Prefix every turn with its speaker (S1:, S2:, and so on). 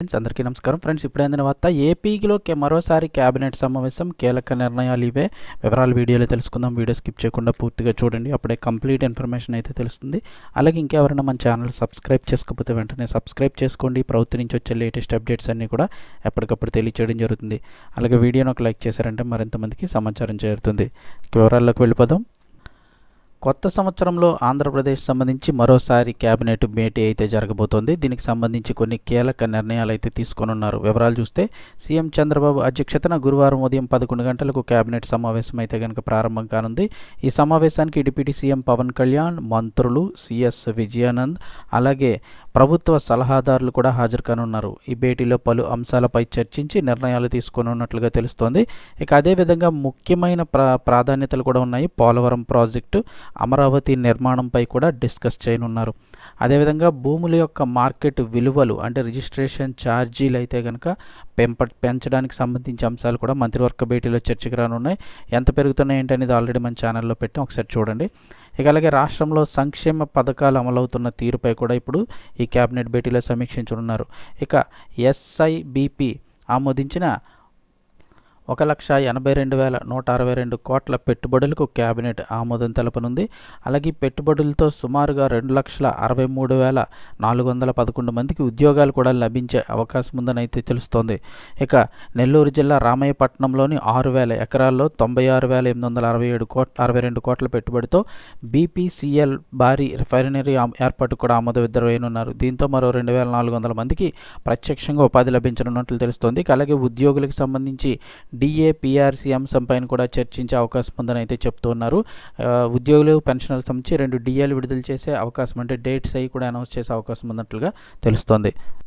S1: Friends అందరికీ నమస్కారం. Friends ఇప్పుడే అందిన వార్త ఏపీలో మరోసారి కేబినెట్ సమావేశం, కీలక నిర్ణయాలు ఇవే. వివరాలు వీడియోలో తెలుసుకుందాం. వీడియో స్కిప్ చేయకుండా పూర్తిగా చూడండి, అప్పుడే కంప్లీట్ ఇన్ఫర్మేషన్ అయితే తెలుస్తుంది. అలాగే ఇంకెవరైనా మన ఛానల్ సబ్స్క్రైబ్ చేసుకోకపోతే వెంటనే సబ్స్క్రైబ్ చేసుకోండి. ప్రభుత్వం నుంచి వచ్చే లేటెస్ట్ అప్డేట్స్ అన్నీ కూడా ఎప్పటికప్పుడు తెలియచేయడం జరుగుతుంది. అలాగే వీడియోను ఒక లైక్ చేశారంటే మరింత మందికి సమాచారం చేరుతుంది. వివరాల్లోకి వెళ్ళిపోదాం. కొత్త సంవత్సరంలో ఆంధ్రప్రదేశ్ సంబంధించి మరోసారి కేబినెట్ భేటీ అయితే జరగబోతోంది. దీనికి సంబంధించి కొన్ని కీలక నిర్ణయాలు అయితే తీసుకోనున్నారు. వివరాలు చూస్తే సీఎం చంద్రబాబు అధ్యక్షతన గురువారం ఉదయం 11 గంటలకు కేబినెట్ సమావేశం అయితే కనుక ప్రారంభం కానుంది. ఈ సమావేశానికి డిప్యూటీ సీఎం పవన్ కళ్యాణ్, మంత్రులు, సిఎస్ విజయానంద్, అలాగే ప్రభుత్వ సలహాదారులు కూడా హాజరు కానున్నారు. ఈ భేటీలో పలు అంశాలపై చర్చించి నిర్ణయాలు తీసుకోనున్నట్లుగా తెలుస్తోంది. ఇక అదేవిధంగా ముఖ్యమైన ప్రాధాన్యతలు కూడా ఉన్నాయి. పోలవరం ప్రాజెక్టు, అమరావతి నిర్మాణంపై కూడా డిస్కస్ చేయనున్నారు. అదేవిధంగా భూముల యొక్క మార్కెట్ విలువలు అంటే రిజిస్ట్రేషన్ ఛార్జీలు అయితే కనుక పెంచడానికి సంబంధించి అంశాలు కూడా మంత్రివర్గ భేటీలో చర్చకు రానున్నాయి. ఎంత పెరుగుతున్నాయి ఏంటనేది ఆల్రెడీ మన ఛానల్లో పెట్టాం, ఒకసారి చూడండి. ఇక అలాగే రాష్ట్రంలో సంక్షేమ పథకాలు అమలవుతున్న తీరుపై కూడా ఇప్పుడు ఈ కేబినెట్ భేటీలో సమీక్షించనున్నారు. ఇక ఎస్ఐబిపి ఆమోదించిన 1,82,162 కోట్ల పెట్టుబడులకు కేబినెట్ ఆమోదం తెలపనుంది. అలాగే పెట్టుబడులతో సుమారుగా 2,63,411 మందికి ఉద్యోగాలు కూడా లభించే అవకాశం ఉందని అయితే తెలుస్తోంది. ఇక నెల్లూరు జిల్లా రామయ్యపట్నంలోని 6,000 ఎకరాల్లో 96,862 కోట్ల పెట్టుబడితో బీపీసీఎల్ భారీ రిఫైనరీ ఏర్పాటు కూడా ఆమోదవిద్రవేయనున్నారు. దీంతో మరో 2,400 మందికి ప్రత్యక్షంగా ఉపాధి లభించనున్నట్లు తెలుస్తోంది. అలాగే ఉద్యోగులకు సంబంధించి డిఏపిఆర్సీ అంశంపైన కూడా చర్చించే అవకాశం ఉందని అయితే చెప్తున్నారు. ఉద్యోగులు పెన్షనర్లకు సంబంధించి 2 డిఏలు విడుదల చేసే అవకాశం, అంటే డేట్స్ అవి కూడా అనౌన్స్ చేసే అవకాశం ఉన్నట్లుగా తెలుస్తోంది.